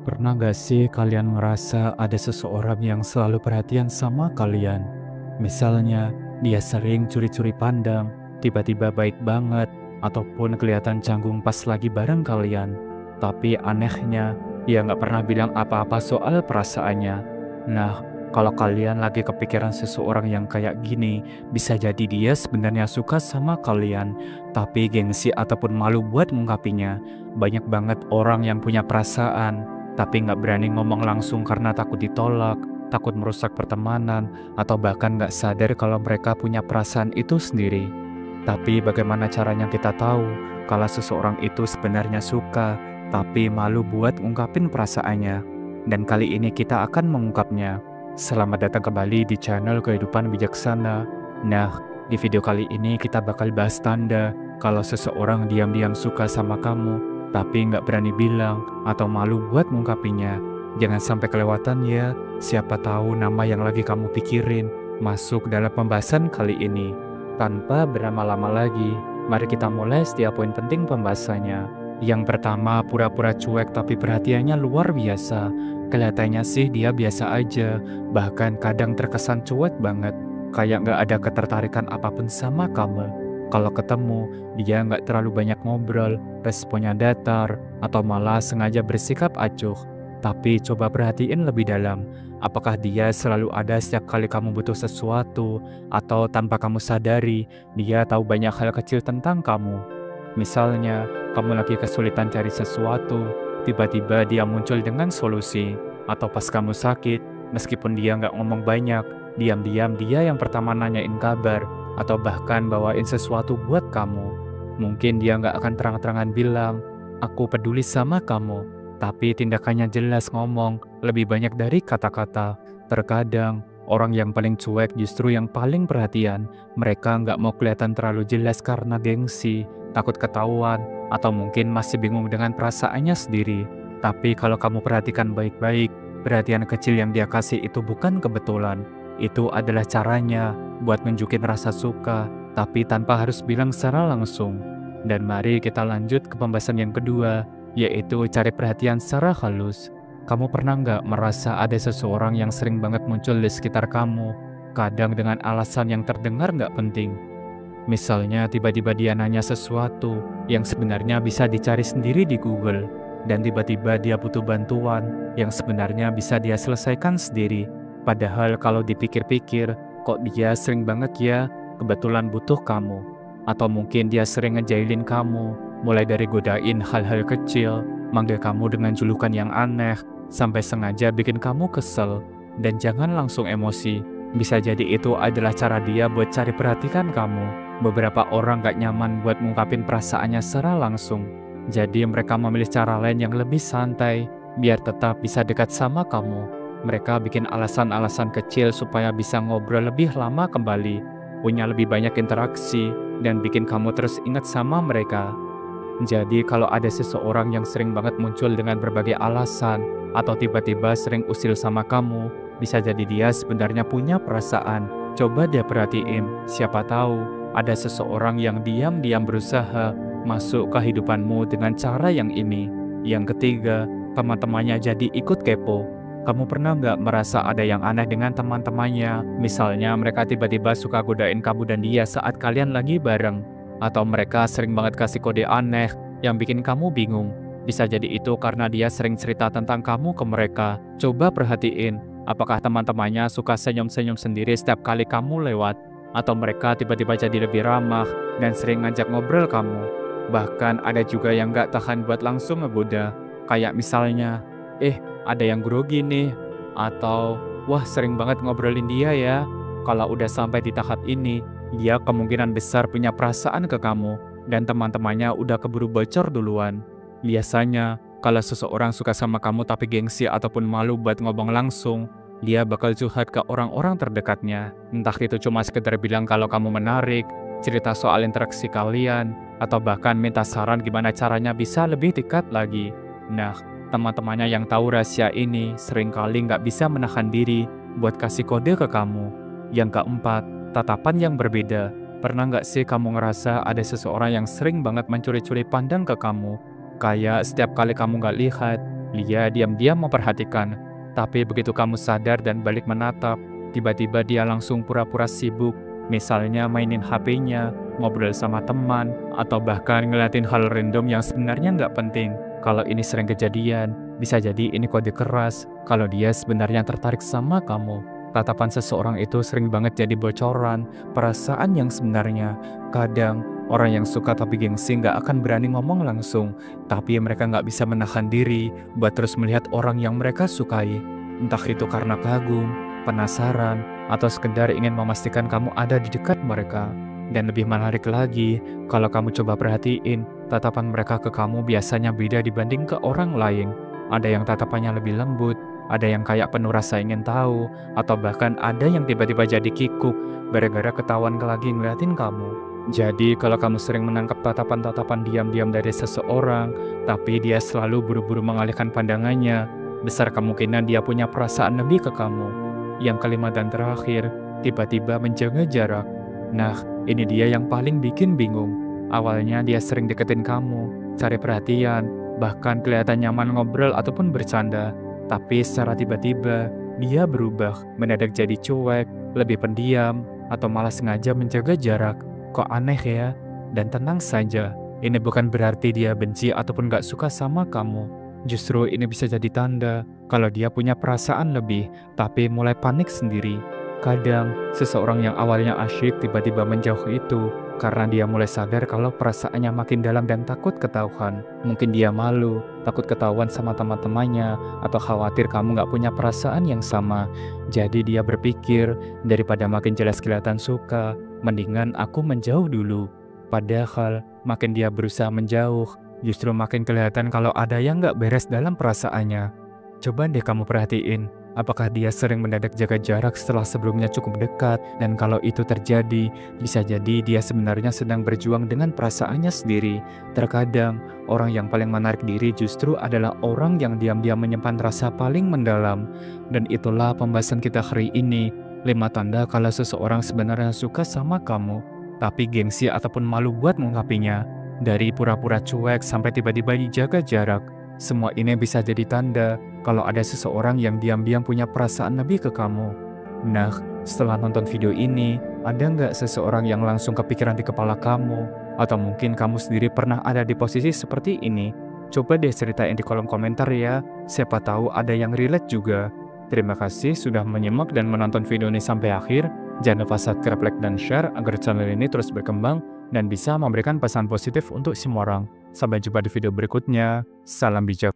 Pernah gak sih kalian ngerasa ada seseorang yang selalu perhatian sama kalian? Misalnya, dia sering curi-curi pandang, tiba-tiba baik banget, ataupun kelihatan canggung pas lagi bareng kalian. Tapi anehnya, dia nggak pernah bilang apa-apa soal perasaannya. Nah, kalau kalian lagi kepikiran seseorang yang kayak gini, bisa jadi dia sebenarnya suka sama kalian, tapi gengsi ataupun malu buat mengungkapinya. Banyak banget orang yang punya perasaan, tapi nggak berani ngomong langsung karena takut ditolak, takut merusak pertemanan, atau bahkan nggak sadar kalau mereka punya perasaan itu sendiri. Tapi bagaimana caranya kita tahu kalau seseorang itu sebenarnya suka, tapi malu buat ungkapin perasaannya? Dan kali ini kita akan mengungkapnya. Selamat datang kembali di channel Kehidupan Bijaksana. Nah, di video kali ini kita bakal bahas tanda kalau seseorang diam-diam suka sama kamu, tapi nggak berani bilang atau malu buat mengungkapinya. Jangan sampai kelewatan ya, siapa tahu nama yang lagi kamu pikirin masuk dalam pembahasan kali ini. Tanpa berlama-lama lagi, mari kita mulai setiap poin penting pembahasannya. Yang pertama, pura-pura cuek tapi perhatiannya luar biasa. Kelihatannya sih dia biasa aja, bahkan kadang terkesan cuek banget, kayak nggak ada ketertarikan apapun sama kamu. Kalau ketemu, dia nggak terlalu banyak ngobrol, responnya datar, atau malah sengaja bersikap acuh. Tapi coba perhatiin lebih dalam, apakah dia selalu ada setiap kali kamu butuh sesuatu, atau tanpa kamu sadari, dia tahu banyak hal kecil tentang kamu. Misalnya, kamu lagi kesulitan cari sesuatu, tiba-tiba dia muncul dengan solusi. Atau pas kamu sakit, meskipun dia nggak ngomong banyak, diam-diam dia yang pertama nanyain kabar, atau bahkan bawain sesuatu buat kamu. Mungkin dia nggak akan terang-terangan bilang, aku peduli sama kamu, tapi tindakannya jelas ngomong, lebih banyak dari kata-kata. Terkadang, orang yang paling cuek justru yang paling perhatian. Mereka nggak mau kelihatan terlalu jelas karena gengsi, takut ketahuan, atau mungkin masih bingung dengan perasaannya sendiri. Tapi kalau kamu perhatikan baik-baik, perhatian kecil yang dia kasih itu bukan kebetulan. Itu adalah caranya buat nunjukin rasa suka, tapi tanpa harus bilang secara langsung. Dan mari kita lanjut ke pembahasan yang kedua, yaitu cari perhatian secara halus. Kamu pernah nggak merasa ada seseorang yang sering banget muncul di sekitar kamu, kadang dengan alasan yang terdengar nggak penting? Misalnya tiba-tiba dia nanya sesuatu yang sebenarnya bisa dicari sendiri di Google, dan tiba-tiba dia butuh bantuan yang sebenarnya bisa dia selesaikan sendiri. Padahal kalau dipikir-pikir, kok dia sering banget ya kebetulan butuh kamu. Atau mungkin dia sering ngejailin kamu, mulai dari godain hal-hal kecil, manggil kamu dengan julukan yang aneh, sampai sengaja bikin kamu kesel. Dan jangan langsung emosi, bisa jadi itu adalah cara dia buat cari perhatian kamu. Beberapa orang gak nyaman buat ngungkapin perasaannya secara langsung, jadi mereka memilih cara lain yang lebih santai, biar tetap bisa dekat sama kamu. Mereka bikin alasan-alasan kecil supaya bisa ngobrol lebih lama kembali, punya lebih banyak interaksi, dan bikin kamu terus ingat sama mereka. Jadi kalau ada seseorang yang sering banget muncul dengan berbagai alasan, atau tiba-tiba sering usil sama kamu, bisa jadi dia sebenarnya punya perasaan. Coba dia perhatiin, siapa tahu ada seseorang yang diam-diam berusaha masuk ke hidupanmu dengan cara yang ini. Yang ketiga, teman-temannya jadi ikut kepo. Kamu pernah nggak merasa ada yang aneh dengan teman-temannya? Misalnya mereka tiba-tiba suka godain kamu dan dia saat kalian lagi bareng. Atau mereka sering banget kasih kode aneh yang bikin kamu bingung. Bisa jadi itu karena dia sering cerita tentang kamu ke mereka. Coba perhatiin, apakah teman-temannya suka senyum-senyum sendiri setiap kali kamu lewat? Atau mereka tiba-tiba jadi lebih ramah dan sering ngajak ngobrol kamu. Bahkan ada juga yang gak tahan buat langsung ngegoda. Kayak misalnya, ada yang grogi nih. Atau, wah sering banget ngobrolin dia ya. Kalau udah sampai di tahap ini, dia kemungkinan besar punya perasaan ke kamu. Dan teman-temannya udah keburu bocor duluan. Biasanya, kalau seseorang suka sama kamu tapi gengsi ataupun malu buat ngomong langsung, dia bakal curhat ke orang-orang terdekatnya. Entah itu cuma sekedar bilang kalau kamu menarik, cerita soal interaksi kalian, atau bahkan minta saran gimana caranya bisa lebih dekat lagi. Nah, teman-temannya yang tahu rahasia ini seringkali nggak bisa menahan diri buat kasih kode ke kamu. Yang keempat, tatapan yang berbeda. Pernah nggak sih kamu ngerasa ada seseorang yang sering banget mencuri-curi pandang ke kamu? Kayak setiap kali kamu nggak lihat, Dia diam-diam memperhatikan, tapi begitu kamu sadar dan balik menatap, tiba-tiba dia langsung pura-pura sibuk, misalnya mainin HP-nya, ngobrol sama teman, atau bahkan ngeliatin hal random yang sebenarnya nggak penting. Kalau ini sering kejadian, bisa jadi ini kode keras kalau dia sebenarnya tertarik sama kamu. Tatapan seseorang itu sering banget jadi bocoran perasaan yang sebenarnya. Kadang, orang yang suka tapi gengsi nggak akan berani ngomong langsung, tapi mereka nggak bisa menahan diri buat terus melihat orang yang mereka sukai. Entah itu karena kagum, penasaran, atau sekedar ingin memastikan kamu ada di dekat mereka. Dan lebih menarik lagi, kalau kamu coba perhatiin, tatapan mereka ke kamu biasanya beda dibanding ke orang lain. Ada yang tatapannya lebih lembut, ada yang kayak penuh rasa ingin tahu, atau bahkan ada yang tiba-tiba jadi kikuk gara-gara ketahuan lagi ngeliatin kamu. Jadi kalau kamu sering menangkap tatapan-tatapan diam-diam dari seseorang, tapi dia selalu buru-buru mengalihkan pandangannya, besar kemungkinan dia punya perasaan lebih ke kamu. Yang kelima dan terakhir, tiba-tiba menjaga jarak. Nah, ini dia yang paling bikin bingung. Awalnya dia sering deketin kamu, cari perhatian, bahkan kelihatan nyaman ngobrol ataupun bercanda. Tapi secara tiba-tiba, dia berubah, mendadak jadi cuek, lebih pendiam, atau malah sengaja menjaga jarak. Kok aneh ya? Dan tenang saja, ini bukan berarti dia benci ataupun gak suka sama kamu. Justru ini bisa jadi tanda kalau dia punya perasaan lebih, tapi mulai panik sendiri. Kadang, seseorang yang awalnya asyik tiba-tiba menjauh itu karena dia mulai sadar kalau perasaannya makin dalam dan takut ketahuan. Mungkin dia malu, takut ketahuan sama teman-temannya, atau khawatir kamu gak punya perasaan yang sama. Jadi dia berpikir, daripada makin jelas kelihatan suka, mendingan aku menjauh dulu. Padahal, makin dia berusaha menjauh, justru makin kelihatan kalau ada yang gak beres dalam perasaannya. Coba deh kamu perhatiin, apakah dia sering mendadak jaga jarak setelah sebelumnya cukup dekat, dan kalau itu terjadi, bisa jadi dia sebenarnya sedang berjuang dengan perasaannya sendiri. Terkadang, orang yang paling menarik diri justru adalah orang yang diam-diam menyimpan rasa paling mendalam. Dan itulah pembahasan kita hari ini, 5 tanda kalau seseorang sebenarnya suka sama kamu, tapi gengsi ataupun malu buat mengungkapinya. Dari pura-pura cuek sampai tiba-tiba dijaga jarak. Semua ini bisa jadi tanda kalau ada seseorang yang diam-diam punya perasaan lebih ke kamu. Nah, setelah nonton video ini, ada nggak seseorang yang langsung kepikiran di kepala kamu? Atau mungkin kamu sendiri pernah ada di posisi seperti ini? Coba deh ceritain di kolom komentar ya, siapa tahu ada yang relate juga. Terima kasih sudah menyimak dan menonton video ini sampai akhir. Jangan lupa subscribe, like, dan share agar channel ini terus berkembang dan bisa memberikan pesan positif untuk semua orang. Sampai jumpa di video berikutnya. Salam bijak.